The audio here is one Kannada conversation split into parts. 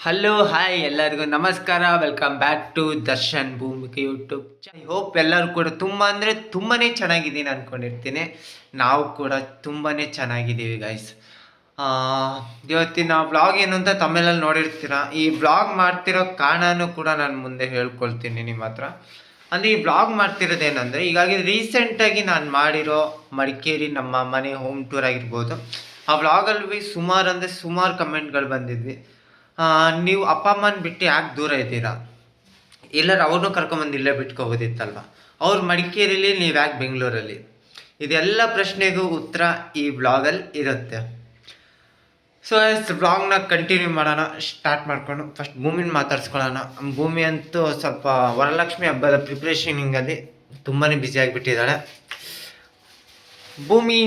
ಹಲೋ ಹಾಯ್ ಎಲ್ಲರಿಗೂ ನಮಸ್ಕಾರ. Welcome back to Darshan Bhoomike YouTube. I hope ಎಲ್ಲರೂ ಕೂಡ ತುಂಬ ಅಂದರೆ ತುಂಬಾ ಚೆನ್ನಾಗಿದ್ದೀನಿ ಅಂದ್ಕೊಂಡಿರ್ತೀನಿ. ನಾವು ಕೂಡ ತುಂಬಾ ಚೆನ್ನಾಗಿದ್ದೀವಿ ಗೈಸ್. ಇವತ್ತಿನ ವ್ಲಾಗ್ ಏನು ಅಂತ ತಮಿಳಲ್ಲಿ ನೋಡಿರ್ತೀರ. ಈ ವ್ಲಾಗ್ ಮಾಡ್ತಿರೋ ಕಾರಣನೂ ಕೂಡ ನಾನು ಮುಂದೆ ಹೇಳ್ಕೊಳ್ತೀನಿ ನಿಮ್ಮ ಹತ್ರ. ಅಂದರೆ ಈ ವ್ಲಾಗ್ ಮಾಡ್ತಿರೋದೇನೆಂದರೆ, ಹೀಗಾಗಿ ರೀಸೆಂಟಾಗಿ ನಾನು ಮಾಡಿರೋ ಮಡಿಕೇರಿ ನಮ್ಮ ಮನೆ ಹೋಮ್ ಟೂರ್ ಆಗಿರ್ಬೋದು. ಆ ವ್ಲಾಗಲ್ಲಿ ಸುಮಾರು ಕಮೆಂಟ್ಗಳು ಬಂದಿದ್ವಿ. ನೀವು ಅಪ್ಪ ಅಮ್ಮನ ಬಿಟ್ಟು ಯಾಕೆ ದೂರ ಇದ್ದೀರಾ, ಎಲ್ಲರೂ ಅವ್ರನ್ನೂ ಕರ್ಕೊಂಬಂದು ಇಲ್ಲೇ ಬಿಟ್ಕೋಬೋದಿತ್ತಲ್ವ, ಅವ್ರು ಮಡಿಕೇರಿಲಿ, ನೀವು ಯಾಕೆ ಬೆಂಗಳೂರಲ್ಲಿ? ಇದೆಲ್ಲ ಪ್ರಶ್ನೆಗೂ ಉತ್ತರ ಈ ವ್ಲಾಗಲ್ಲಿ ಇರುತ್ತೆ. ಸೊ ವ್ಲಾಗ್ನ ಕಂಟಿನ್ಯೂ ಮಾಡೋಣ. ಸ್ಟಾರ್ಟ್ ಮಾಡ್ಕೊಂಡು ಫಸ್ಟ್ ಭೂಮಿನ ಮಾತಾಡ್ಸ್ಕೊಳ್ಳೋಣ. ಭೂಮಿ ಅಂತೂ ಸ್ವಲ್ಪ ವರಲಕ್ಷ್ಮಿ ಹಬ್ಬದ ಪ್ರಿಪ್ರೇಷನಿಂಗಲ್ಲಿ ತುಂಬಾ ಬ್ಯುಸಿ ಆಗಿಬಿಟ್ಟಿದ್ದಾಳೆ. ಭೂಮಿ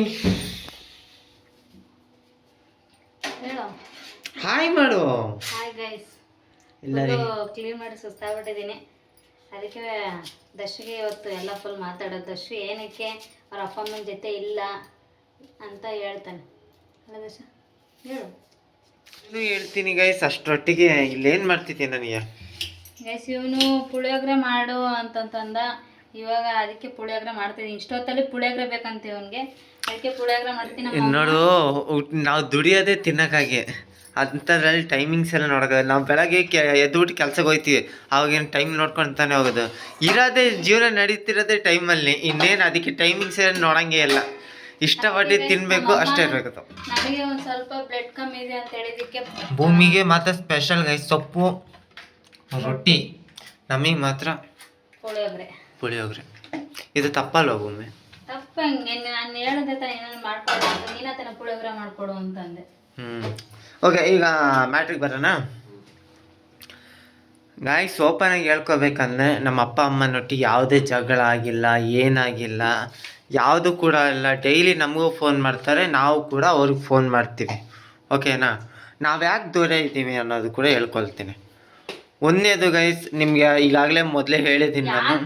ಹಾಯ್ ಮಾಡು. ಹಾಯ್ ಗೈಸ್, ಎಲ್ಲರೂ ಕ್ಲೀನ್ ಮಾಡಿ ಸುಸ್ತಾಗ್ಬಿಟ್ಟಿದ್ದೀನಿ. ಅದಕ್ಕೆ ದರ್ಶಿಗೆ ಇವತ್ತು ಎಲ್ಲ ಫುಲ್ ಮಾತಾಡೋದು. ದರ್ಶಿ ಏನಕ್ಕೆ ಅವ್ರ ಅಪ್ಪ ಅಮ್ಮನ ಜೊತೆ ಇಲ್ಲ ಅಂತ ಹೇಳ್ತಾನೆ. ಅಲ್ಲ ದರ್ಶ, ಹೇಳು. ನಾನು ಹೇಳ್ತೀನಿ ಗೈಸ್. ಅಷ್ಟರೊಟ್ಟಿಗೆ ಇಲ್ಲೇನು ಮಾಡ್ತಿದ್ದೆ ನನಗೆ ಗೈಸ್, ಇವನು ಪುಳಿಯೋಗರೆ ಮಾಡು ಅಂತಂತಂದ. ಇವಾಗ ಅದಕ್ಕೆ ಪುಳಿಯೋಗರೆ ಮಾಡ್ತಿದ್ದೀನಿ. ಇಷ್ಟೊತ್ತಲ್ಲಿ ಪುಳಿಯೋಗರೆ ಬೇಕಂತ ಇವನಿಗೆ, ಅದಕ್ಕೆ ಪುಳಿಯೋಗರೆ ಮಾಡ್ತೀನಿ. ನೋಡು, ನಾವು ದುಡಿಯೋದೇ ತಿನ್ನೋಕ್ಕಾಗಿ. ಅಂಥದ್ರಲ್ಲಿ ಟೈಮಿಂಗ್ಸ್ ಎಲ್ಲ ನೋಡೋದು. ನಾವು ಬೆಳಗ್ಗೆ ಎದ್ದುಬಿಟ್ಟು ಕೆಲ್ಸಕ್ಕೆ ಹೋಗ್ತೀವಿ, ಅವಾಗೇನು ಟೈಮ್ ನೋಡ್ಕೊತಾನೆ ಹೋಗೋದು. ಇರೋದೇ ಜೀವನ ನಡೀತಿರೋದೇ ಟೈಮಲ್ಲಿ. ಇನ್ನೇನು ಅದಕ್ಕೆ ಟೈಮಿಂಗ್ಸ್ ಏನು ನೋಡೋಂಗೆ ಇಲ್ಲ. ಇಷ್ಟಪಟ್ಟು ತಿನ್ನಬೇಕು ಅಷ್ಟೇ ಇರಬೇಕು. ನನಗೆ ಒಂದು ಸ್ವಲ್ಪ ಬ್ಲಡ್ ಕಮ್ಮಿ ಇದೆ ಅಂತ ಹೇಳಿದ್ದಕ್ಕೆ ಭೂಮಿಗೆ ಮಾತ್ರ ಸ್ಪೆಷಲ್ ಗೈಸ್ ಸೊಪ್ಪು ರೊಟ್ಟಿ, ನಮಗೆ ಮಾತ್ರ ಪುಳಿಯೋಗರೆ. ಇದು ತಪ್ಪಲ್ವ ಭೂಮಿ? ತಪ್ಪಂಗೆ ನಾನು ಹೇಳಿದೆ ತಾನೆ, ಏನಾದ್ರು ಮಾಡ್ಕೊಡು ಅಂತ. ನೀನತನ ಪುಳಿಯೋಗರೆ ಮಾಡ್ಕೊಡು ಅಂತಂದೆ. ಓಕೆ, ಈಗ ಮ್ಯಾಟ್ರಿಗೆ ಬರೋಣ ಗಾಯ್ಸ್. ಓಪನಾಗಿ ಹೇಳ್ಕೊಬೇಕಂದ್ರೆ, ನಮ್ಮ ಅಪ್ಪ ಅಮ್ಮನೊಟ್ಟಿಗೆ ಯಾವುದೇ ಜಗಳ ಆಗಿಲ್ಲ, ಏನಾಗಿಲ್ಲ, ಯಾವುದು ಕೂಡ ಇಲ್ಲ. ಡೈಲಿ ನಮಗೂ ಫೋನ್ ಮಾಡ್ತಾರೆ, ನಾವು ಕೂಡ ಅವ್ರಿಗೆ ಫೋನ್ ಮಾಡ್ತೀವಿ. ಓಕೆನಾ? ನಾವು ಯಾಕೆ ದೂರ ಇದ್ದೀವಿ ಅನ್ನೋದು ಕೂಡ ಹೇಳ್ಕೊಳ್ತೀನಿ. ಒಂದನೇದು ಗೈಸ್, ನಿಮಗೆ ಈಗಾಗಲೇ ಮೊದಲೇ ಹೇಳಿದ್ದೀನಿ ನಾನು.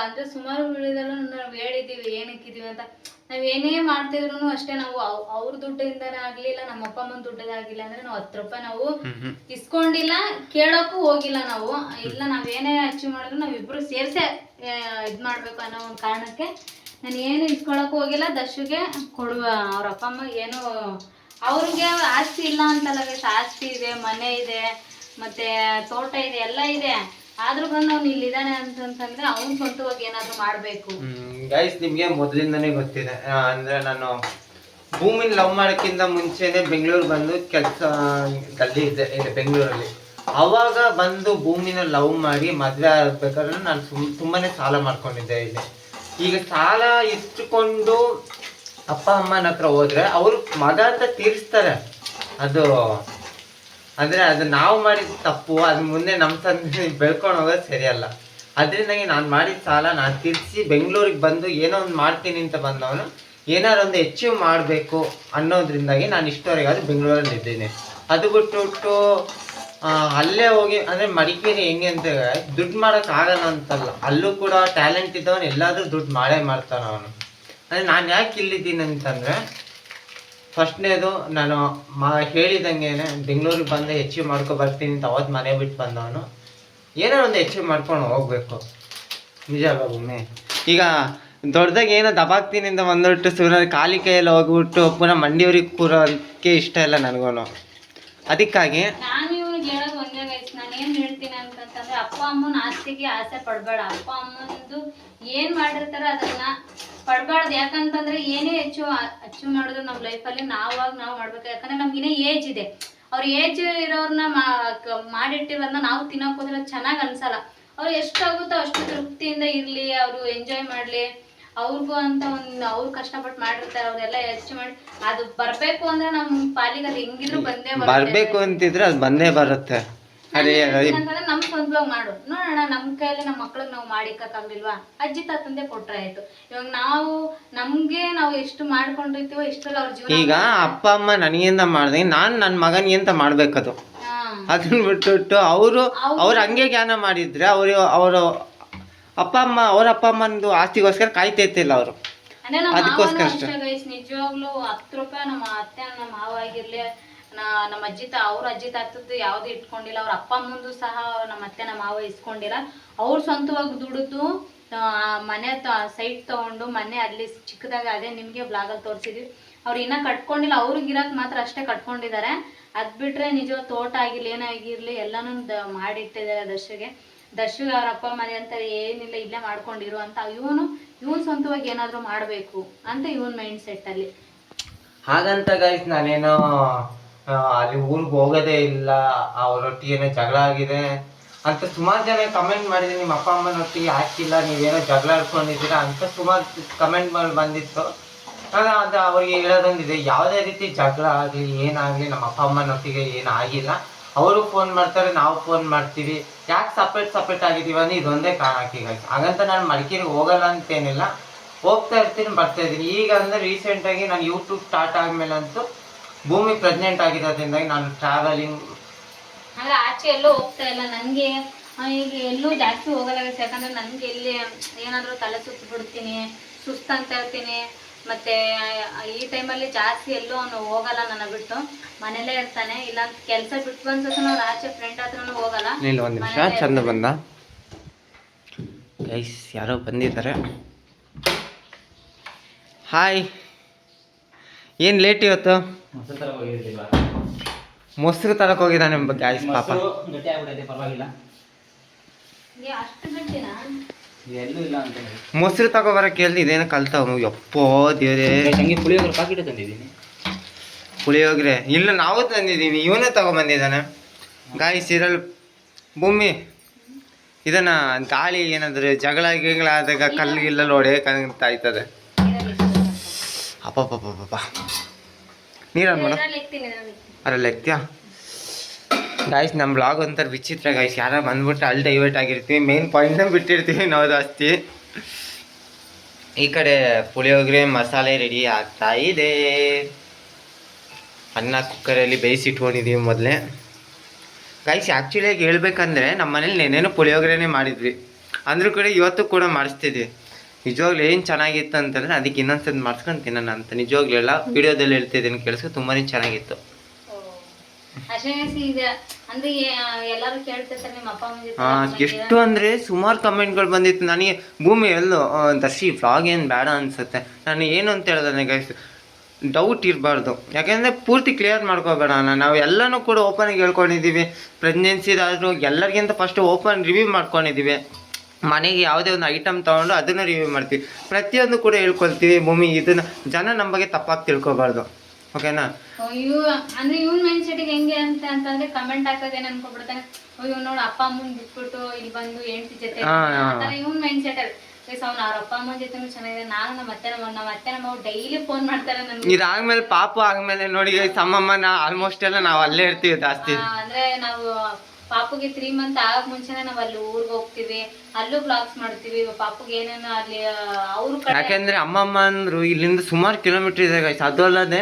ಅಂದರೆ ಸುಮಾರು ವಿಡಿಯೋದಲ್ಲೂ ನಾವು ಹೇಳಿದ್ದೀವಿ ಏನಕ್ಕಿದ್ದೀವಿ ಅಂತ. ನಾವು ಏನೇ ಮಾಡ್ತಿದ್ರು ಅಷ್ಟೇ, ನಾವು ಅವ್ರ ದುಡ್ಡಿಂದನೇ ಆಗಲಿಲ್ಲ, ನಮ್ಮ ಅಪ್ಪ ಅಮ್ಮನ ದುಡ್ಡಿದಾಗಿಲ್ಲ ಅಂದರೆ ನಾವು 10 ರೂಪಾಯಿ ನಾವು ಇಸ್ಕೊಂಡಿಲ್ಲ, ಕೇಳೋಕ್ಕೂ ಹೋಗಿಲ್ಲ ನಾವು. ಇಲ್ಲ, ನಾವೇನೇ ಅಚೀವ್ ಮಾಡಿದ್ರು ನಾವಿಬ್ಬರು ಸೇರಿಸೇ ಇದು ಮಾಡಬೇಕು ಅನ್ನೋ ಒಂದು ಕಾರಣಕ್ಕೆ ನಾನು ಏನು ಇಸ್ಕೊಳಕ್ಕೂ ಹೋಗಿಲ್ಲ. ದರ್ಶುಗೆ ಕೊಡುವ ಅವ್ರ ಅಪ್ಪ ಅಮ್ಮ ಏನು ಅವ್ರಿಗೆ ಆಸ್ತಿ ಇಲ್ಲ ಅಂತಲ್ಲ ಗೈಸ್. ಆಸ್ತಿ ಇದೆ, ಮನೆ ಇದೆ, ಮತ್ತೆ ತೋಟ ಇದೆ, ಎಲ್ಲ ಇದೆ. ಆದ್ರೂ ಬಂದು ಅವ್ನು ಇಲ್ಲಿದ್ದಾನೆ ಅಂತಂದ್ರೆ ಅವ್ನು ಸ್ವಂತವಾಗಿ ಏನಾದ್ರು ಮಾಡ್ಬೇಕು. ಗೈಸ್, ನಿಮ್ಗೆ ಮೊದಲಿಂದನೇ ಗೊತ್ತಿದೆ. ಅಂದ್ರೆ ನಾನು ಭೂಮಿನ ಲವ್ ಮಾಡೋಕ್ಕಿಂತ ಮುಂಚೆನೆ ಬೆಂಗಳೂರು ಬಂದು ಕೆಲಸ ಗಲ್ಲಿ ಇದ್ದೆ ಇಲ್ಲಿ ಬೆಂಗಳೂರಲ್ಲಿ. ಅವಾಗ ಬಂದು ಭೂಮಿನ ಲವ್ ಮಾಡಿ ಮದುವೆ ಆಗ್ಬೇಕಾದ್ರೆ ನಾನು ತುಂಬಾನೇ ಸಾಲ ಮಾಡ್ಕೊಂಡಿದ್ದೆ ಇಲ್ಲಿ. ಈಗ ಸಾಲ ಇಟ್ಟುಕೊಂಡು ಅಪ್ಪ ಅಮ್ಮನ ಹತ್ರ ಹೋದ್ರೆ ಅವರು ಮಗ ಅಂತ ತೀರಿಸ್ತಾರೆ. ಅದು ಅಂದರೆ ಅದು ನಾವು ಮಾಡಿದ ತಪ್ಪು. ಅದು ಮುಂದೆ ನಮ್ಮ ತಂದೆ ಬೆಳ್ಕೊಂಡು ಹೋಗೋದು ಸರಿಯಲ್ಲ. ಅದರಿಂದಾಗಿ ನಾನು ಮಾಡಿದ ಸಾಲ ನಾನು ತೀರಿಸಿ ಬೆಂಗಳೂರಿಗೆ ಬಂದು ಏನೋ ಒಂದು ಮಾಡ್ತೀನಿ ಅಂತ ಬಂದವನು ಏನಾರು ಒಂದು ಅಚೀವ್ ಮಾಡಬೇಕು ಅನ್ನೋದ್ರಿಂದಾಗಿ ನಾನು ಇಷ್ಟವರೆಗಾದ್ರೂ ಬೆಂಗಳೂರಲ್ಲಿ ಇದ್ದೀನಿ. ಅದು ಬಿಟ್ಟು ಅಲ್ಲೇ ಹೋಗಿ ಅಂದರೆ ಮಡಿಕೇರಿ ಹೆಂಗೆ ಅಂತ ದುಡ್ಡು ಮಾಡೋಕ್ಕಾಗಲ್ಲ ಅಂತಲ್ಲ, ಅಲ್ಲೂ ಕೂಡ ಟ್ಯಾಲೆಂಟ್ ಇದ್ದವನು ಎಲ್ಲಾದರೂ ದುಡ್ಡು ಮಾಡೇ ಮಾಡ್ತಾನೆ ಅವನು. ಅಂದರೆ ನಾನು ಯಾಕೆ ಇಲ್ಲಿದ್ದೀನಿ ಅಂತಂದರೆ, ಫಸ್ಟ್ನೇದು ನಾನು ಹೇಳಿದಂಗೆ ಬೆಂಗಳೂರಿಗೆ ಬಂದು ಅಚೀವ್ ಮಾಡ್ಕೊ ಬರ್ತೀನಿ ಅಂತ ಅವತ್ತು ಮನೆ ಬಿಟ್ಟು ಬಂದವನು ಏನೋ ಒಂದು ಅಚೀವ್ ಮಾಡ್ಕೊಂಡು ಹೋಗ್ಬೇಕು. ನಿಜ ಅಲ್ವಾ ಭೂಮಿ? ಈಗ ದೊಡ್ಡದಾಗಿ ಏನೋ ದಬಾಕ್ತೀನಿ ಅಂತ ಬಂದ್ಬಿಟ್ಟು ಸುಮ್ಮನೆ ಖಾಲಿ ಕೈಯಲ್ಲಿ ಹೋಗ್ಬಿಟ್ಟು ಪುನಃ ಮಂಡಿಯವ್ರಿಗೆ ಕೂರೋಕ್ಕೆ ಇಷ್ಟ ಇಲ್ಲ ನನಗೂ. ಅದಕ್ಕಾಗಿ ನಾನು ಇವ್ನಿಗೆ ಹೇಳೋದು ಒಂದೇ ಗೈಸ್, ನಾನು ಏನು ಹೇಳ್ತೀನಿ ಅಂತಂತಂದ್ರೆ, ಅಪ್ಪ ಅಮ್ಮನ ಆಸ್ತಿಗೆ ಆಸೆ ಪಡಬೇಡ. ಅಪ್ಪ ಅಮ್ಮಂದು ಏನು ಮಾಡಿರ್ತಾರೆ ಅದನ್ನ ಪಡಬಾರ್ದು. ಯಾಕಂತಂದ್ರೆ ಏನೇ ಅಚೀವ್ ಮಾಡಿದ್ರು ನಮ್ಮ ಲೈಫಲ್ಲಿ ನಾವು ಮಾಡ್ಬೇಕು. ಯಾಕಂದ್ರೆ ನಮ್ಗೆ ಇನ್ನೇ ಏಜ್ ಇದೆ. ಅವ್ರ ಏಜ್ ಇರೋರ್ನ ಮಾಡಿಟ್ಟಿರೋದನ್ನ ನಾವು ತಿನ್ನೋಕೆ ಹೋದ್ರೆ ಚೆನ್ನಾಗಿ ಅನ್ಸಲ್ಲ. ಅವ್ರು ಎಷ್ಟಾಗುತ್ತೋ ಅಷ್ಟು ತೃಪ್ತಿಯಿಂದ ಇರಲಿ, ಅವರು ಎಂಜಾಯ್ ಮಾಡಲಿ. ಅವ್ರಿಗೂ ಅಂತ ಒಂದು ಅವ್ರು ಕಷ್ಟಪಟ್ಟು ಮಾಡಿರ್ತಾರೆ, ಅವರೆಲ್ಲ ಹೆಚ್ಚು ಮಾಡಿ ಅದು ಬರಬೇಕು ಅಂದ್ರೆ ನಮ್ಮ ಪಾಲಿಗೆ ಅದು ಹೆಂಗಿದ್ರು ಬರಬೇಕು ಅಂತಿದ್ರೆ ಅದು ಬಂದೇ ಬರುತ್ತೆ. ಅಂತಂದ್ರೆ ನಮ್ ಸ್ವಂತವಾಗಿ ಮಾಡು. ನೋಡೋಣ, ನಮ್ಮ ಕೈಯಲ್ಲಿ ನಮ್ಮ ಮಕ್ಳಿಗೆ ನಾವು ಮಾಡಿಕ್ಕಾಗ್ಲಿಲ್ವಾ? ಅಜ್ಜಿ ತಾತಂದೆ ಕೊಟ್ರೆ ಆಯ್ತು. ಇವಾಗ ನಾವು ಎಷ್ಟು ಮಾಡ್ಕೊಂಡಿರ್ತೀವೋ ಇಷ್ಟರಲ್ಲಿ ಅವ್ರ ಜೀವನ. ಈಗ ಅಪ್ಪ ಅಮ್ಮ ನನಗಿಂತ ಮಾಡ್ದೆ, ನಾನು ನನ್ನ ಮಗನಿಗಿಂತ ಮಾಡ್ಬೇಕದು. ಅದನ್ನ ಬಿಟ್ಟು ಅವ್ರು ಹಂಗೆ ಜ್ಞಾನ ಮಾಡಿದ್ರೆ ಅವರು ಅವ್ರ ಅಪ್ಪ ಅಮ್ಮಂದು ಆಸ್ತಿಗೋಸ್ಕರ ಕಾಯ್ತೈತಿಲ್ಲ ಅವರು. ಅದಕ್ಕೋಸ್ಕರ ನಿಜವಾಗ್ಲೂ 10 ರೂಪಾಯಿ ನಮ್ಮ ಅತ್ತೆ ನಮ್ಮ ಮಾವ ಆಗಿರ್ಲಿ ನಮ್ಮ ಅವ್ರ ಅಜ್ಜಿ ತಾತದ್ದು ಯಾವ್ದು ಇಟ್ಕೊಂಡಿಲ್ಲ, ಅವ್ರ ಅಪ್ಪ ಅಮ್ಮಂದು ಸಹ ನಮ್ಮ ಅತ್ತೆ ನಮ್ಮ ಮಾವ ಇಸ್ಕೊಂಡಿಲ್ಲ. ಅವ್ರು ಸ್ವಂತವಾಗಿ ದುಡಿದು ಮನೆ ಸೈಟ್ ತಗೊಂಡು ಮನೆ ಅಲ್ಲಿ ಚಿಕ್ಕದಾಗ, ಅದೇ ನಿಮ್ಗೆ ಬ್ಲಾಗಲ್ಲಿ ತೋರಿಸಿದ್ವಿ. ಅವ್ರು ಇನ್ನ ಕಟ್ಕೊಂಡಿಲ್ಲ, ಅವ್ರಿಗೆ ಇರಕ್ ಮಾತ್ರ ಅಷ್ಟೇ ಕಟ್ಕೊಂಡಿದ್ದಾರೆ. ಅದ್ ಬಿಟ್ರೆ ನಿಜ ತೋಟ ಆಗಿರ್ಲಿ ಏನಾಗಿರ್ಲಿ ಎಲ್ಲಾನು ಮಾಡಿಟ್ಟಿದ್ದಾರೆ ದರ್ಶಿಗೆ ಅವ್ರ ಅಪ್ಪ ಮನೆ ಅಂತ ಏನಿಲ್ಲ, ಇಲ್ಲೇ ಮಾಡ್ಕೊಂಡಿರು ಅಂತ. ಇವನ್ ಸ್ವಂತವಾಗಿ ಏನಾದ್ರು ಮಾಡ್ಬೇಕು ಅಂತ ಇವನ್ ಮೈಂಡ್ ಸೆಟ್ ಅಲ್ಲಿ. ಹಾಗಂತ ಗೈಸ್ ನಾನೇನೋ ಅಲ್ಲಿ ಊರಿಗೆ ಹೋಗೋದೇ ಇಲ್ಲ, ಅವರೊಟ್ಟಿಗೆ ಏನೋ ಜಗಳ ಆಗಿದೆ ಅಂತ ಸುಮಾರು ಜನ ಕಮೆಂಟ್ ಮಾಡಿದ್ರೆ, ನಿಮ್ಮ ಅಪ್ಪ ಅಮ್ಮನೊಟ್ಟಿಗೆ ಹಾಕಿಲ್ಲ, ನೀವೇನೋ ಜಗಳ ಆಡ್ಕೊಂಡಿದ್ದೀರಾ ಅಂತ ಸುಮಾರು ಕಮೆಂಟ್ ಮಾಡಿ ಬಂದಿತ್ತು. ಅದು ಅವ್ರಿಗೆ ಹೇಳೋದೊಂದಿದೆ, ಯಾವುದೇ ರೀತಿ ಜಗಳ ಆಗಲಿ ಏನಾಗಲಿ ನಮ್ಮ ಅಪ್ಪ ಅಮ್ಮನೊಟ್ಟಿಗೆ ಏನಾಗಿಲ್ಲ. ಅವರು ಫೋನ್ ಮಾಡ್ತಾರೆ, ನಾವು ಫೋನ್ ಮಾಡ್ತೀವಿ. ಯಾಕೆ ಸಪ್ರೇಟ್ ಆಗಿದ್ದೀವಿ ಅಂದ್ರೆ ಇದೊಂದೇ ಕಾರಣಕ್ಕೆ ಗೈಸ್. ಹಾಗಂತ ನಾನು ಮಡಿಕೇರಿಗೆ ಹೋಗಲ್ಲ ಅಂತೇನಿಲ್ಲ, ಹೋಗ್ತಾ ಇರ್ತೀನಿ, ಬರ್ತಾ ಇದ್ದೀನಿ. ಈಗ ಅಂದರೆ ರೀಸೆಂಟಾಗಿ ನಾನು ಯೂಟ್ಯೂಬ್ ಸ್ಟಾರ್ಟ್ ಆದಮೇಲಂತೂ ಭೂಮಿ ಪ್ರೆಗ್ನೆಂಟ್ ಆಗಿರೋದ್ರಿಂದಾಗಿ ನಾನು ಟ್ರಾವೆಲಿಂಗ್ ಅಂದ್ರೆ ಆಚೆ ಎಲ್ಲೂ ಹೋಗ್ತಾ ಇಲ್ಲ. ನನಗೆ ಈಗ ಎಲ್ಲೂ ಜಾಸ್ತಿ ಹೋಗಲ್ಲ, ಯಾಕಂದ್ರೆ ನನಗೆ ಎಲ್ಲಿ ಏನಾದರೂ ತಲೆ ಸುತ್ತ ಬಿಡ್ತೀನಿ, ಸುಸ್ತಂತ ಇರ್ತೀನಿ. ಮತ್ತೆ ಈ ಟೈಮಲ್ಲಿ ಜಾಸ್ತಿ ಎಲ್ಲೂ ಅವನು ಹೋಗಲ್ಲ, ನನ್ನ ಬಿಟ್ಟು ಮನೇಲೇ ಇರ್ತಾನೆ. ಇಲ್ಲ ಕೆಲಸ ಬಿಟ್ಟು ಬಂದ ನಾವು ಆಚೆ ಫ್ರೆಂಡ್ ಹತ್ರನೂ ಹೋಗಲ್ಲ. ಒಂದು ನಿಮಿಷ, ಚಂದ ಬಂದ ಗೈಸ್, ಯಾರೋ ಬಂದಿದ್ದಾರೆ. ಹಾಯ್, ಏನು ಲೇಟ್ ಇವತ್ತು? ಮೊಸರು ತರಕ್ಕೆ ಹೋಗಿದ್ದಾನೆ ಗೈಸ್ ಪಾಪ. ಮೊಸರು ತಗೋಬರಕ್ಕೆ ಹೇಳ್ದು ಇದೇನು ಕಲ್ತಾವ ಯಪ್ಪೋ ದೇವ್ರೇ. ಪುಳಿಯೋಗರೆ ಪಾಕಿಟ್ ತಂದಿದ್ದೀನಿ. ಪುಳಿಯೋಗರೆ ಇಲ್ಲ, ನಾವು ತಂದಿದ್ದೀವಿ, ಇವನೇ ತಗೊಂಬಂದಿದ್ದಾನೆ ಗಾಯ್ಸ್. ಇರಲ್ ಭೂಮಿ ಇದನ್ನ ಗಾಳಿ ಏನಾದ್ರೆ ಜಗಳ ಗಿಗಳ ಆದಾಗ ಕಲ್ಲಿಗಿಲ್ಲ ನೋಡಿ ಕಂತ ಆಯ್ತದೆ. ಅಪ್ಪಪ್ಪ ನೀರನ್ನು ಮಾಡು, ಅದ್ರಲ್ಲಿ ಎತ್ತೀಯಾ ಗಾಯ್ಸ್? ನಮ್ಮ ಬ್ಲಾಗ್ ಒಂಥರ ವಿಚಿತ್ರ ಗಾಯ್ಸ್. ಯಾರ ಬಂದ್ಬಿಟ್ಟು ಅಲ್ಲಿ ಡೈವರ್ಟ್ ಆಗಿರ್ತೀವಿ, ಮೇನ್ ಪಾಯಿಂಟ್ನ ಬಿಟ್ಟಿರ್ತೀವಿ ನಾವು ಜಾಸ್ತಿ. ಈ ಕಡೆ ಪುಳಿಯೋಗರೆ ಮಸಾಲೆ ರೆಡಿ ಆಗ್ತಾ ಇದೆ. ಅನ್ನ ಕುಕ್ಕರಲ್ಲಿ ಬೇಯಿಸಿಟ್ಕೊಂಡಿದ್ದೀವಿ ಮೊದಲೇ ಗಾಯ್ಸ್. ಆ್ಯಕ್ಚುಲಿಯಾಗಿ ಹೇಳ್ಬೇಕಂದ್ರೆ ನಮ್ಮ ಮನೇಲಿ ನೆನೇನೋ ಪುಳಿಯೋಗರೆನೇ ಮಾಡಿದ್ವಿ, ಅಂದರೂ ಕೂಡ ಇವತ್ತು ಕೂಡ ಮಾಡಿಸ್ತಿದ್ವಿ. ನಿಜವಾಗ್ಲೂ ಏನು ಚೆನ್ನಾಗಿತ್ತು ಅಂತಂದರೆ ಅದಕ್ಕೆ ಇನ್ನೊಂದ್ಸತಿ ಮಾಡಿಸ್ಕೊಂಡು ತಿನ್ನೋಣ ಅಂತ. ನಿಜವಾಗ್ಲೂ ಎಲ್ಲ ವೀಡಿಯೋದಲ್ಲಿ ಹೇಳ್ತಿದ್ದೀನಿ, ಕೇಳಿಸ್ಕೊ, ತುಂಬಾ ಚೆನ್ನಾಗಿತ್ತು. ಎಷ್ಟು ಅಂದರೆ ಸುಮಾರು ಕಮೆಂಟ್ಗಳು ಬಂದಿತ್ತು ನನಗೆ. ಭೂಮಿ ಎಲ್ಲೋ ದರ್ಶಿ ವ್ಲಾಗ್ ಏನು ಬೇಡ ಅನಿಸುತ್ತೆ. ನಾನು ಏನು ಅಂತ ಹೇಳಿದ್ರೆ ಗೈಸ್, ಡೌಟ್ ಇರಬಾರ್ದು, ಯಾಕೆಂದರೆ ಪೂರ್ತಿ ಕ್ಲಿಯರ್ ಮಾಡ್ಕೋಬೇಡ. ನಾವು ಎಲ್ಲನೂ ಕೂಡ ಓಪನಾಗಿ ಹೇಳ್ಕೊಂಡಿದ್ದೀವಿ. ಪ್ರೆಗ್ನೆನ್ಸಿದಾದರೂ ಎಲ್ಲರಿಗಿಂತ ಫಸ್ಟ್ ಓಪನ್ ರಿವ್ಯೂ ಮಾಡ್ಕೊಂಡಿದ್ದೀವಿ. ಮನೆಗೆ ಯಾವುದೇ ಒಂದು ಐಟಮ್ ತೊಗೊಂಡು ಅದನ್ನು ರಿವ್ಯೂ ಮಾಡ್ತೀವಿ, ಪ್ರತಿಯೊಂದು ಕೂಡ ಹೇಳ್ಕೊಳ್ತೀವಿ. ಭೂಮಿ ಇದನ್ನು ಜನ ನಮ್ಮ ಬಗ್ಗೆ ತಪ್ಪಾಗಿ ತಿಳ್ಕೊಬಾರ್ದು, ಓಕೆನಾ? ಅಂದ್ರೆ ಇವನ್ ಮೈಂಡ್ ಸೆಟ್ಗೆ ಹೆಂಗೆ ಅಂತಂದ್ರೆ ಕಮೆಂಟ್ ಹಾಕೋದೇನು ಅನ್ಕೊಬಿಡ್ತಾನೆ, ಇವ್ ನೋಡು ಅಪ್ಪ ಅಮ್ಮನ್ ಬಿಟ್ಬಿಟ್ಟು ಇಲ್ಲಿ ಬಂದು ಹೆಂಡತಿ ಜೊತೆ ಇವನ್ ಮೈಂಡ್ ಸೆಟ್ ಅಲ್ಲಿ. ಅವ್ನ ಅವ್ರ ಅಪ್ಪ ಅಮ್ಮನ ಜೊತೆನೂ ಚೆನ್ನಾಗಿದೆ. ನಾನು ನಮ್ಮ ಅತ್ತೆ ನಮ್ಮ ಡೈಲಿ ಫೋನ್ ಮಾಡ್ತಾರೆ ನನ್ಗೆ. ಇದಾದ್ಮೇಲೆ ಪಾಪು ಆದ್ಮೇಲೆ ನೋಡಿ ಸಮ್ಮಮ್ಮ ಆಲ್ಮೋಸ್ಟ್ ಎಲ್ಲ ನಾವು ಅಲ್ಲೇ ಇರ್ತೀವಿ ಜಾಸ್ತಿ. ಅಂದ್ರೆ ನಾವು ಪಾಪುಗೆ 3 months ಆಗಕ್ ಮುಂಚೆನೆ ನಾವ್ ಅಲ್ಲಿ ಊರ್ಗ್ ಹೋಗ್ತೀವಿ, ಅಲ್ಲೂ ಬ್ಲಾಗ್ಸ್ ಮಾಡ್ತೀವಿ. ಪಾಪುಗೆ ಏನೇನು ಅಲ್ಲಿ ಅವ್ರು ಯಾಕೆಂದ್ರೆ ಅಮ್ಮಮ್ಮ ಅಂದ್ರು ಇಲ್ಲಿಂದ ಸುಮಾರು ಕಿಲೋಮೀಟರ್ ಇದೆ ಗೈಸ್. ಅದು ಅಲ್ಲದೆ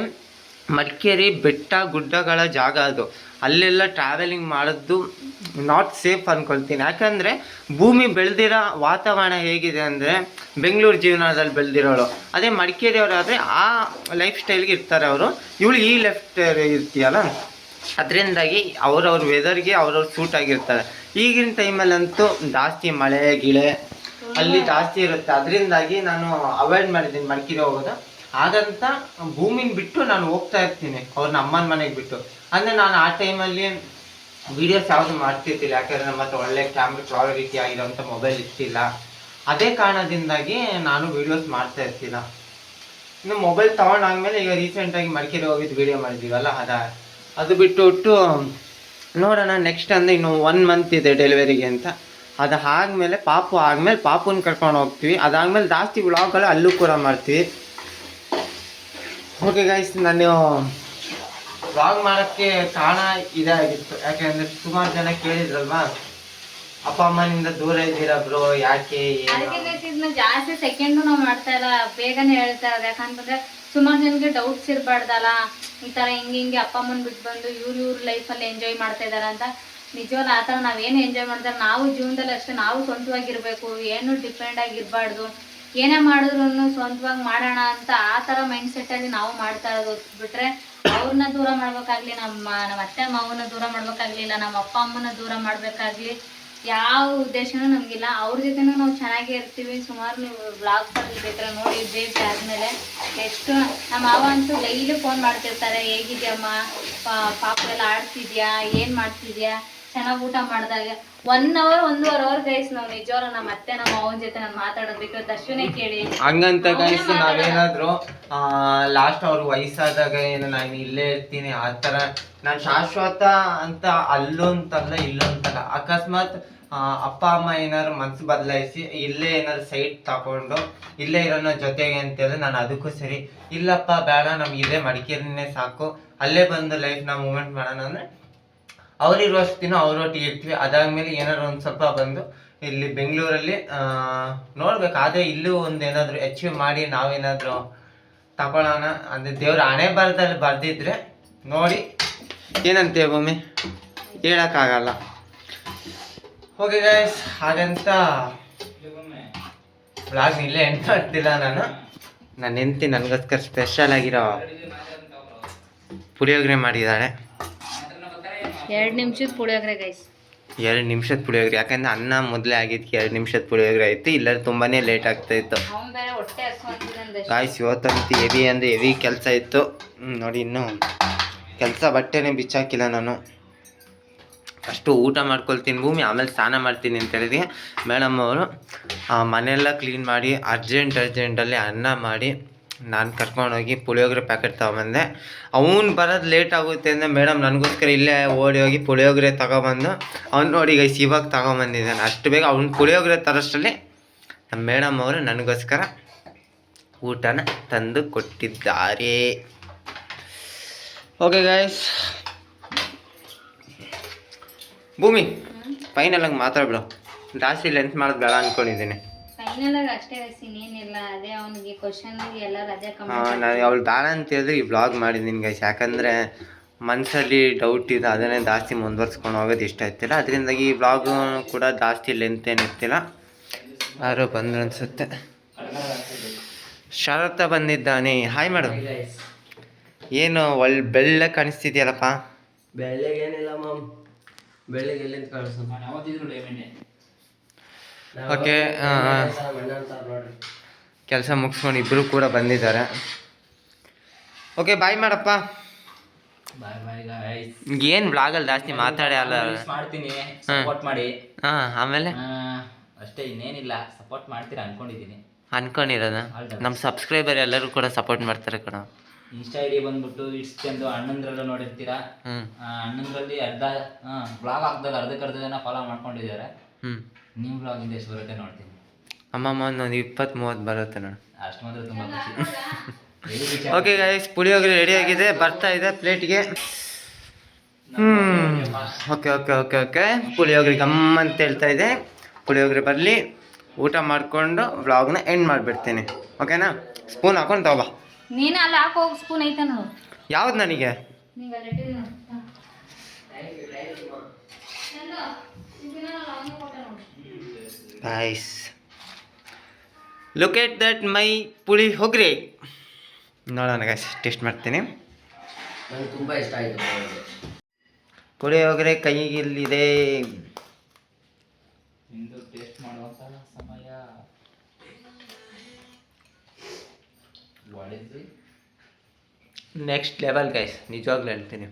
ಮಡಿಕೇರಿ ಬೆಟ್ಟ ಗುಡ್ಡಗಳ ಜಾಗ ಅದು, ಅಲ್ಲೆಲ್ಲ ಟ್ರಾವೆಲಿಂಗ್ ಮಾಡೋದು ನಾಟ್ ಸೇಫ್ ಅಂದ್ಕೊಳ್ತೀನಿ. ಯಾಕಂದರೆ ಭೂಮಿ ಬೆಳೆದಿರೋ ವಾತಾವರಣ ಹೇಗಿದೆ ಅಂದರೆ ಬೆಂಗಳೂರು ಜೀವನದಲ್ಲಿ ಬೆಳೆದಿರೋಳು, ಅದೇ ಮಡಿಕೇರಿಯವರಾದರೆ ಆ ಲೈಫ್ ಸ್ಟೈಲ್ಗೆ ಇರ್ತಾರೆ ಅವರು. ಇವಳು ಈ ಲೆಫ್ಟ್ ಇರ್ತೀಯಲ್ಲ, ಅದರಿಂದಾಗಿ ಅವ್ರವ್ರ ವೆದರ್ಗೆ ಅವ್ರವ್ರ ಸೂಟ್ ಆಗಿರ್ತಾರೆ. ಈಗಿನ ಟೈಮಲ್ಲಂತೂ ಜಾಸ್ತಿ ಮಳೆ ಗಿಳೆ ಅಲ್ಲಿ ಜಾಸ್ತಿ ಇರುತ್ತೆ, ಅದರಿಂದಾಗಿ ನಾನು ಅವಾಯ್ಡ್ ಮಾಡಿದ್ದೀನಿ ಮಡಿಕೇರಿ ಹೋಗೋದು. ಹಾಗಂತ ಭೂಮಿನ ಬಿಟ್ಟು ನಾನು ಹೋಗ್ತಾ ಇರ್ತೀನಿ ಅವ್ರನ್ನ ಅಮ್ಮನ ಮನೆಗೆ ಬಿಟ್ಟು. ಅಂದರೆ ನಾನು ಆ ಟೈಮಲ್ಲಿ ವೀಡಿಯೋಸ್ ಯಾವುದು ಮಾಡ್ತಿರ್ತಿಲ್ಲ, ಯಾಕಂದರೆ ನಮ್ಮ ಹತ್ರ ಒಳ್ಳೆ ಕ್ವಾಲಿಟಿ ಆಗಿರೋಂಥ ಮೊಬೈಲ್ ಇರ್ತಿಲ್ಲ. ಅದೇ ಕಾರಣದಿಂದಾಗಿ ನಾನು ವೀಡಿಯೋಸ್ ಮಾಡ್ತಾ ಇರ್ತಿಲ್ಲ. ಇನ್ನು ಮೊಬೈಲ್ ತೊಗೊಂಡಾದ್ಮೇಲೆ ಈಗ ರೀಸೆಂಟಾಗಿ ಮಡಿಕೇರಿ ಹೋಗಿದ್ದು ವೀಡಿಯೋ ಮಾಡಿದ್ದೀವಲ್ಲ, ಅದು ಬಿಟ್ಟು ನೋಡೋಣ. ನೆಕ್ಸ್ಟ್ ಅಂದರೆ ಇನ್ನು 1 month ಇದೆ ಡೆಲಿವರಿಗೆ ಅಂತ. ಅದು ಆದಮೇಲೆ ಪಾಪು ಆದಮೇಲೆ ಪಾಪುನ ಕರ್ಕೊಂಡು ಹೋಗ್ತೀವಿ. ಅದಾದಮೇಲೆ ಜಾಸ್ತಿ ವ್ಲಾಗ್ಗಳು ಅಲ್ಲೂ ಕೂಡ ಮಾಡ್ತೀವಿ. ಓಕೆ ಗೈಸ್, ನಾನು ವ್ಲಾಗ್ ಮಾಡೋಕ್ಕೆ ಕಾರಣ ಇದಾಗಿತ್ತು. ಯಾಕೆಂದರೆ ಸುಮಾರು ಜನ ಕೇಳಿದ್ರಲ್ವಾ, ಅಪ್ಪ ಅಮ್ಮನಿಂದ ದೂರ ಇದ್ದೀರಾ ಬ್ರೋ, ಯಾಕೆ ಅದಕ್ಕೆ ಜಾಸ್ತಿ ಸೆಕೆಂಡು ನಾವು ಮಾಡ್ತಾ ಇಲ್ಲ, ಬೇಗನೆ ಹೇಳ್ತಾ ಇರೋದು. ಯಾಕಂತಂದ್ರೆ ಸುಮಾರು ಜನಕ್ಕೆ ಡೌಟ್ಸ್ ಇರಬಾರ್ದಲ್ಲ, ಈ ಥರ ಹಿಂಗೆ ಅಪ್ಪ ಅಮ್ಮನ ಬಿಟ್ಟು ಬಂದು ಇವ್ರ ಲೈಫಲ್ಲಿ ಎಂಜಾಯ್ ಮಾಡ್ತಾ ಇದ್ದಾರೆ ಅಂತ. ನಿಜವಲ್ಲ ಆ ಥರ ನಾವೇನು ಎಂಜಾಯ್ ಮಾಡ್ತಾರೆ, ನಾವು ಜೀವನದಲ್ಲಿ ಅಷ್ಟೇ ನಾವು ಸ್ವಂತವಾಗಿರ್ಬೇಕು, ಏನು ಡಿಪೆಂಡ್ ಆಗಿರಬಾರ್ದು. ಏನೇ ಮಾಡಿದ್ರು ಸ್ವಂತವಾಗಿ ಮಾಡೋಣ ಅಂತ ಆ ಥರ ಮೈಂಡ್ ಸೆಟ್ಟಲ್ಲಿ ನಾವು ಮಾಡ್ತಾ ಇರೋದು ಬಿಟ್ರೆ ಅವ್ರನ್ನ ದೂರ ಮಾಡ್ಬೇಕಾಗ್ಲಿ, ನಮ್ಮ ಅತ್ತೆ ಮಾವನ್ನ ದೂರ ಮಾಡ್ಬೇಕಾಗ್ಲಿಲ್ಲ, ನಮ್ಮ ಅಪ್ಪ ಅಮ್ಮನ ದೂರ ಮಾಡ್ಬೇಕಾಗ್ಲಿ ಯಾವ ಉದ್ದೇಶನೂ ನಮಗಿಲ್ಲ. ಅವ್ರ ಜೊತೆನೂ ನಾವು ಚೆನ್ನಾಗೇ ಇರ್ತೀವಿ. ಸುಮಾರು ನೀವು ಬ್ಲಾಗ್ಸಲ್ಲಿ ಬೇಕಾದ್ರೆ ನೋಡಿ ಬೇಬಿ ಆದಮೇಲೆ ಎಷ್ಟು ನಮ್ಮ ಮಾವ ಅಂತೂ ಡೈಲಿ ಫೋನ್ ಮಾಡ್ತಿರ್ತಾರೆ, ಹೇಗಿದ್ಯಮ್ಮ, ಪಾಪ ಎಲ್ಲ ಆಡ್ತಿದ್ಯಾ, ಏನು ಮಾಡ್ತಿದ್ಯಾ, ಚೆನ್ನಾಗಿ ಊಟ ಮಾಡಿದಾಗ 1 hour 1.5 hour ಗೈಸ್ ನಾವು ನಿಜವಾಗ್ಲೂ ನಮ್ಮ ಅತ್ತೆ ನಮ್ಮ ಅವನ ಜೊತೆ ನಾನು ಮಾತಾಡೋದು ಬೇಕಾದ್ರೆ ಅಶ್ವಿನೇ ಕೇಳಿ ಹಂಗಂತ ಗೈಸ್ ನಾವೇನಾದ್ರು ಲಾಸ್ಟ್ ಅವ್ರ ವಯಸ್ಸಾದಾಗ ಏನು ನಾನು ಇಲ್ಲೇ ಇರ್ತೀನಿ ಆ ಥರ ನಾನು ಶಾಶ್ವತ ಅಂತ ಅಲ್ಲೊಂತಲ್ಲ ಇಲ್ಲೊಂತಲ್ಲ. ಅಕಸ್ಮಾತ್ ಅಪ್ಪ ಅಮ್ಮ ಏನಾದ್ರು ಮನ್ಸು ಬದಲಾಯಿಸಿ ಇಲ್ಲೇ ಏನಾದ್ರು ಸೈಡ್ ತಗೊಂಡು ಇಲ್ಲೇ ಇರೋನ ಜೊತೆಗೆ ಅಂತೇಳಿದ್ರೆ ನಾನು ಅದಕ್ಕೂ ಸರಿ. ಇಲ್ಲಪ್ಪ ಬೇಡ, ನಮ್ಗೆ ಇಲ್ಲೇ ಮಡಿಕೇರಿನೇ ಸಾಕು, ಅಲ್ಲೇ ಬಂದು ಲೈಫ್ನ ಮೂಮೆಂಟ್ ಮಾಡೋಣ ಅಂದರೆ ಅವ್ರಿರುವಷ್ಟು ದಿನ ಅವ್ರೊಟ್ಟಿಗೆ ಇರ್ತೀವಿ. ಅದಾದ್ಮೇಲೆ ಏನಾದ್ರು ಒಂದು ಸ್ವಲ್ಪ ಬಂದು ಇಲ್ಲಿ ಬೆಂಗಳೂರಲ್ಲಿ ನೋಡ್ಬೇಕು. ಆದರೆ ಇಲ್ಲೂ ಒಂದು ಏನಾದರೂ ಅಚೀವ್ ಮಾಡಿ ನಾವೇನಾದರೂ ತಗೊಳ್ಳೋಣ ಅಂದರೆ ದೇವ್ರ ಹಣೆ ಬರದಲ್ಲಿ ಬರ್ದಿದ್ರೆ ನೋಡಿ ಏನಂತೇವೆ ಒಮ್ಮೆ ಹೇಳೋಕ್ಕಾಗಲ್ಲ. ಓಕೆ ಗೈಸ್, ಹಾಗಂತ ವ್ಲಾಗ್ ಇಲ್ಲೇ ಎಂಡ್ ಮಾಡ್ತಿಲ್ಲ. ನನ್ನ ಹೆಂಡತಿ ನನಗೋಸ್ಕರ ಸ್ಪೆಷಲ್ ಆಗಿರೋ ಪುಳಿಯೋಗರೆ ಮಾಡಿದ್ದಾಳೆ. 2 ನಿಮಿಷದ ಪುಳಿಯೋಗರೆ ಗೈಸ್, 2 ನಿಮಿಷದ ಪುಳಿಯೋಗರೆ. ಯಾಕಂದ್ರೆ ಅನ್ನ ಮೊದಲೇ ಆಗಿದ್ದಕ್ಕೆ 2 ನಿಮಿಷದ ಪುಳಿಯೋಗರೆ ಆಯಿತು, ಇಲ್ಲರೂ ತುಂಬಾ ಲೇಟ್ ಆಗ್ತಾಯಿತ್ತು. ಗಾಯ್ಸ್ ಇವತ್ತಂತೂ ಹೆವಿ ಅಂದರೆ ಹೆವಿ ಕೆಲಸ ಇತ್ತು ನೋಡಿ. ಇನ್ನೂ ಕೆಲಸ ಬಟ್ಟೆನೇ ಬಿಚ್ಚಾಕಿಲ್ಲ ನಾನು. ಫಸ್ಟು ಊಟ ಮಾಡ್ಕೊಳ್ತೀನಿ ಭೂಮಿ, ಆಮೇಲೆ ಸ್ನಾನ ಮಾಡ್ತೀನಿ ಅಂತ ಹೇಳಿದೆ ಮೇಡಮ್ ಅವರು. ಮನೆಯೆಲ್ಲ ಕ್ಲೀನ್ ಮಾಡಿ ಅರ್ಜೆಂಟಲ್ಲಿ ಅನ್ನ ಮಾಡಿ ನಾನು ಕರ್ಕೊಂಡೋಗಿ ಪುಳಿಯೋಗರೆ ಪ್ಯಾಕೆಟ್ ತೊಗೊಂಬಂದೆ. ಅವ್ನು ಬರೋದು ಲೇಟ್ ಆಗುತ್ತೆ ಅಂದರೆ ಮೇಡಮ್ ನನಗೋಸ್ಕರ ಇಲ್ಲೇ ಓಡಿ ಹೋಗಿ ಪುಳಿಯೋಗರೆ ತಗೊಬಂದು ಅವ್ನು ನೋಡಿ ಗೈಸ್ ಇವಾಗ ತಗೊಂಬಂದಿದ್ದಾನೆ. ಅಷ್ಟು ಬೇಗ ಅವ್ನು ಪುಳಿಯೋಗರೆ ತರೋಷ್ಟರಲ್ಲಿ ನಮ್ಮ ಮೇಡಮ್ ಅವರು ನನಗೋಸ್ಕರ ಊಟನ ತಂದು ಕೊಟ್ಟಿದ್ದಾರೆ. ಓಕೆ ಗೈಸ್, ಭೂಮಿ ಫೈನಲಾಗಿ ಮಾತಾಡ್ಬಿಡು, ಜಾಸ್ತಿ ಲೆಂತ್ ಮಾಡೋದು ಬೇಡ ಅಂದ್ಕೊಂಡಿದ್ದೀನಿ. ಫೈನಲಾಗಿ ಅಷ್ಟೇ ಗೈಸ್, ಇನ್ನೇನಿಲ್ಲ. ಅದೇ ಅವನಿಗೆ ಕ್ವಶನ್ಗೆ ಎಲ್ಲರೂ ಅದೇ ನಾನು ಅವಳು ಬೇಡ ಅಂತ ಹೇಳಿದ್ರೆ ಈ ಬ್ಲಾಗ್ ಮಾಡಿದ್ದೀನಿ ಗೈಸ್. ಯಾಕಂದರೆ ಮನಸ್ಸಲ್ಲಿ ಡೌಟ್ ಇದೆ, ಅದನ್ನೇ ಜಾಸ್ತಿ ಮುಂದುವರ್ಸ್ಕೊಂಡು ಹೋಗೋದು ಇಷ್ಟ ಆಯ್ತಿಲ್ಲ. ಅದರಿಂದಾಗಿ ಈ ಬ್ಲಾಗು ಕೂಡ ಜಾಸ್ತಿ ಲೆಂತ್ ಏನಿರ್ತಿಲ್ಲ. ಯಾರೋ ಬಂದರು ಅನಿಸುತ್ತೆ. ಶರತ್ತ ಬಂದಿದ್ದಾನೆ. Hi madam. ಏನು ಬೆಳ್ಳ ಕಾಣಿಸ್ತಿದ್ಯಲ್ಲಪ್ಪ? ಬೆಳ್ಳಗೆ ಏನಿಲ್ಲ ಮ್ಯಾಮ್, ಬೆಳ್ಳಗೆ ಎಲ್ಲಿಂದ ಕಾಣಿಸು. ಓಕೆ, ಕೆಲಸ ಮುಗಿಸ್ಕೊಂಡು ಇಬ್ಬರು ಕೂಡ ಬಂದಿದ್ದಾರೆ. ಓಕೆ ಬಾಯ್ ಮಾಡಪ್ಪ. ಬಾಯ್ ಬಾಯ್ ಗೈಸ್. ಏನು ಬ್ಲಾಗಲ್ಲಿ ಜಾಸ್ತಿ ಮಾತಾಡಿ ಅಲ್ಲ ಮಾಡ್ತೀನಿ, ಸಪೋರ್ಟ್ ಮಾಡಿ. ಆಮೇಲೆ ಅಷ್ಟೇ, ಇನ್ನೇನಿಲ್ಲ. ಸಪೋರ್ಟ್ ಮಾಡ್ತೀರಾ ಅನ್ಕೊಂಡಿದ್ದೀನಿ. ಅನ್ಕೊಂಡಿರೋದ ನಮ್ಮ ಸಬ್ಸ್ಕ್ರೈಬರ್ ಎಲ್ಲರೂ ಕೂಡ ಸಪೋರ್ಟ್ ಮಾಡ್ತಾರೆ ಕಣ. ಇನ್ಸ್ಟಾ ಐಡಿ ಬಂದ್ಬಿಟ್ಟು ಇಟ್ಸ್ ಚಂದು ಅಣ್ಣಂದ್ರಲ್ಲೂ ನೋಡಿರ್ತೀರಾ. ಅಣ್ಣಂದ್ರಲ್ಲಿ ಬ್ಲಾಗ್ ಹಾಕ್ದಾಗ ಅರ್ಧಕ್ಕರ್ಧ ಜನ ಫಾಲೋ ಮಾಡ್ಕೊಂಡಿದ್ದಾರೆ. ನಿಮ್ಮ ಬ್ಲಾಗಿಂದ ಎಷ್ಟು ಬರುತ್ತೆ ನೋಡ್ತೀನಿ. ಅಮ್ಮಮ್ಮ ಒಂದು 20-30 ಬರುತ್ತೆ ನೋಡಿ. ಅಷ್ಟು ಮಾತ್ರ ತುಂಬ ಖುಷಿ. ಓಕೆ ಗೈಸ್, ಪುಳಿಯೋಗರೆ ರೆಡಿ ಆಗಿದೆ, ಬರ್ತಾ ಇದೆ ಪ್ಲೇಟ್ಗೆ. Okay okay okay okay puliyogare ಗಮ್ಮಂತ ಹೇಳ್ತಾ ಇದೆ. ಪುಳಿಯೋಗರೆ ಬರಲಿ, ಊಟ ಮಾಡಿಕೊಂಡು ವ್ಲಾಗ್ನ ಎಂಡ್ ಮಾಡಿಬಿಡ್ತೀನಿ. ಓಕೆನಾ? ಸ್ಪೂನ್ ಹಾಕೊಂಡು ತಗೋಬಾ. ನೀನು ಅಲ್ಲಿ ಹಾಕೋಗಿ ಸ್ಪೂನ್ ಐತೆ ನೋಡು. ಯಾವ್ದು ನನಗೆ? Guys look at that my puliyogare. ನೋಡೋಣ ಗೈಸ್, ಟೇಸ್ಟ್ ಮಾಡ್ತೀನಿ. ನನಗೆ ತುಂಬ ಇಷ್ಟ ಆಯಿತು ಪುಳಿಯೋಗರೆ. ಕೈಗಿಲ್ಲಿದೆ, ಟೇಸ್ಟ್ ಮಾಡುವಂಥ ಸಮಯ. ನೆಕ್ಸ್ಟ್ ಲೆವೆಲ್ ಗೈಸ್, ನಿಜವಾಗ್ಲೂ ಹೇಳ್ತೀನಿ.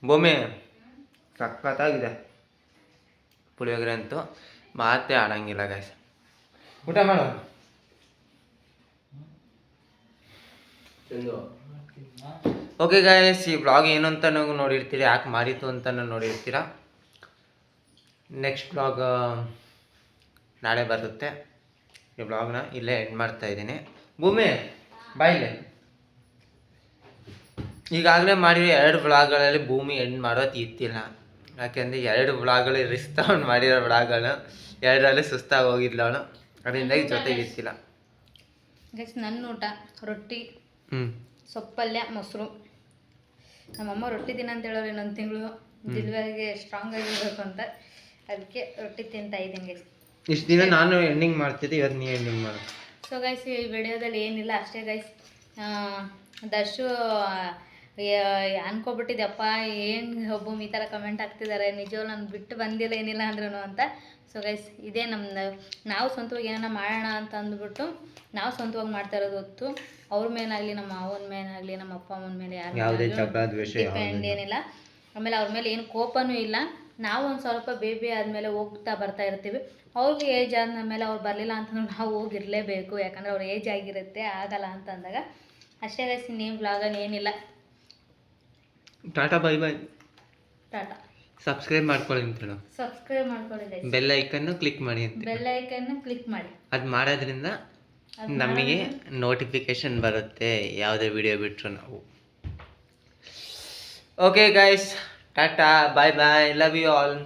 ಭೂಮಿ ಸಖತ್ತಾಗಿದೆ ಪುಳಿಯೋಗರೆ ಅಂತೂ, ಮಾತೇ ಆಡಂಗಿಲ್ಲ ಗೈಸ್. ಊಟ ಮಾಡು. ಓಕೆ ಗೈಸ್, ಈ ಬ್ಲಾಗ್ ಏನು ಅಂತ ನೀವು ನೋಡಿರ್ತೀರಿ, ಯಾಕೆ ಮಾರಿತು ಅಂತ ನೋಡಿರ್ತೀರ. ನೆಕ್ಸ್ಟ್ ಬ್ಲಾಗ್ ನಾಳೆ ಬರುತ್ತೆ. ಈ ಬ್ಲಾಗ್ನ ಇಲ್ಲೇ ಎಂಡ್ ಮಾಡ್ತಾ ಇದ್ದೀನಿ. ಭೂಮಿ ಬಾಯಿಲೆ. ಈಗಾಗಲೇ ಮಾಡಿರೋ 2 ಬ್ಲಾಗ್ಗಳಲ್ಲಿ ಭೂಮಿ ಎಂಡ್ ಮಾಡೋದು ಇತ್ತಿಲ್ಲ. ಯಾಕೆಂದರೆ 2 ಬ್ಲಾಗ್ಗಳು ರಿಸ್ಕ್ ತಗೊಂಡು ಮಾಡಿರೋ ಬ್ಲಾಗ್ಗಳು 2ರಲ್ಲಿ ಸುಸ್ತಾಗಿ ಹೋಗಿದ್ಲು ಅವಳು. ಅದರಿಂದಾಗಿ ಜೊತೆಗೆ ಇತ್ತಿಲ್ಲ. ಗೈಸ್, ನನ್ನ ಊಟ ರೊಟ್ಟಿ, ಸೊಪ್ಪಲ್ಯ, ಮೊಸರು. ನಮ್ಮಮ್ಮ ರೊಟ್ಟಿ ದಿನ ಅಂತ ಹೇಳೋರು ಇನ್ನೊಂದು ತಿಂಗಳು ಡೆಲಿವರಿಗೆ ಸ್ಟ್ರಾಂಗ್ ಆಗಿರ್ಬೇಕು ಅಂತ, ಅದಕ್ಕೆ ರೊಟ್ಟಿ ತಿಂತಾ ಇದ್ದೀನಿ ಗೈಸ್. ಇಷ್ಟು ದಿನ ನಾನು ಎಂಡಿಂಗ್ ಮಾಡ್ತಿದ್ದೆ, ಇವತ್ತು ನೀ ಎಂಡಿಂಗ್ ಮಾಡು. ಸೊ ಗೈಸ್ ಈ ವಿಡಿಯೋದಲ್ಲಿ ಏನಿಲ್ಲ ಅಷ್ಟೇ ಗೈಸ್. ದರ್ಶು ಅನ್ಕೊಬಿಟ್ಟಿದ್ದೆಪ್ಪ ಏನು ಭೂಮಿ ಈ ಥರ ಕಮೆಂಟ್ ಹಾಕ್ತಿದ್ದಾರೆ, ನಿಜವೂ ನಾನು ಬಿಟ್ಟು ಬಂದಿಲ್ಲ ಏನಿಲ್ಲ ಅಂದ್ರೂ ಅಂತ. ಸೊ ಗೈಸ್ ಇದೇ ನಮ್ಮದು, ನಾವು ಸ್ವಂತವಾಗಿ ಏನಾರ ಮಾಡೋಣ ಅಂತ ಅಂದ್ಬಿಟ್ಟು ನಾವು ಸ್ವಂತವಾಗಿ ಮಾಡ್ತಾ ಇರೋದು ಹೊತ್ತು ಅವ್ರ ಮೇಲಾಗಲಿ, ನಮ್ಮ ಮಾವನ ಮೇಲಾಗಲಿ, ನಮ್ಮ ಅಪ್ಪ ಅಮ್ಮನ ಮೇಲೆ ಯಾವುದೇ ಯಾರು ಜಗಳ ದ್ವೇಷ ಡಿಪೆಂಡ್ ಏನಿಲ್ಲ. ಆಮೇಲೆ ಅವ್ರ ಮೇಲೆ ಏನು ಕೋಪನೂ ಇಲ್ಲ. ನಾವು ಒಂದು ಸ್ವಲ್ಪ ಬೇಬಿ ಆದಮೇಲೆ ಹೋಗ್ತಾ ಬರ್ತಾ ಇರ್ತೀವಿ. ಅವ್ರಿಗೆ ಏಜ್ ಆದಮೇಲೆ ಅವ್ರು ಬರಲಿಲ್ಲ ಅಂತಂದ್ರೆ ನಾವು ಹೋಗಿರಲೇಬೇಕು, ಯಾಕಂದರೆ ಅವ್ರ ಏಜ್ ಆಗಿರುತ್ತೆ, ಆಗಲ್ಲ ಅಂತ ಅಂದಾಗ ಅಷ್ಟೇ ಗೈಸ್. ಇನ್ನೇನು ವ್ಲಾಗಲ್ಲಿ ಏನಿಲ್ಲ. Tata bye by, Tata. Subscribe ಮಾಡ್ಕೊಳ್ಳಿ ಅಂತೇಳು, ಸಬ್ಸ್ಕ್ರೈಬ್ ಮಾಡ್ಕೊಳ್ಳಿ ಗೈಸ್, ಬೆಲ್ ಐಕನ್ನು ಕ್ಲಿಕ್ ಮಾಡಿ ಅಂತ. ಬೆಲ್ ಐಕನ್ನ ಕ್ಲಿಕ್ ಮಾಡಿ. ಅದು ಮಾಡೋದ್ರಿಂದ ನಮಗೆ ನೋಟಿಫಿಕೇಶನ್ ಬರುತ್ತೆ ಯಾವುದೇ ವಿಡಿಯೋ ಬಿಟ್ಟರು ನಾವು. Okay guys, ta-ta bye bye, love you all.